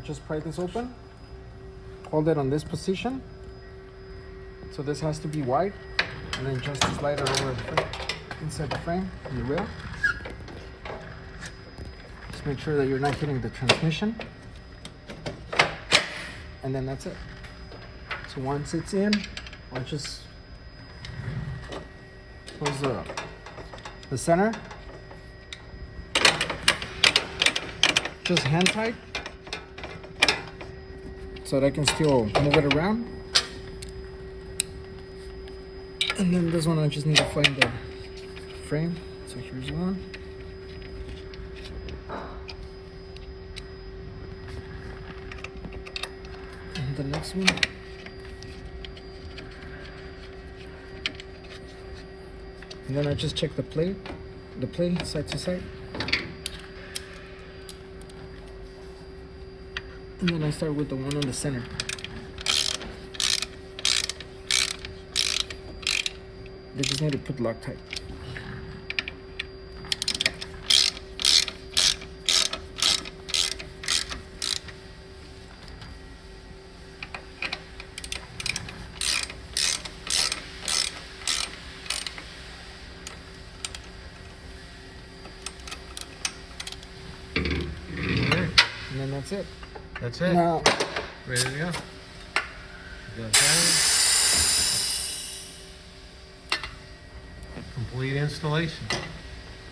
just pry this open, hold it on this position. So this has to be wide, and then just slide it over the frame, inside the frame, and you will. Just make sure that you're not hitting the transmission. And then that's it. So once it's in, I'll just close the center. Just hand tight, so that I can still move it around. And then this one I just need to find the frame. So here's one. And the next one. And then I just check the plate side to side. And then I start with the one on the center. They just need to put Loctite. Alright. And then that's it. That's it. Now, Ready to go. Complete installation.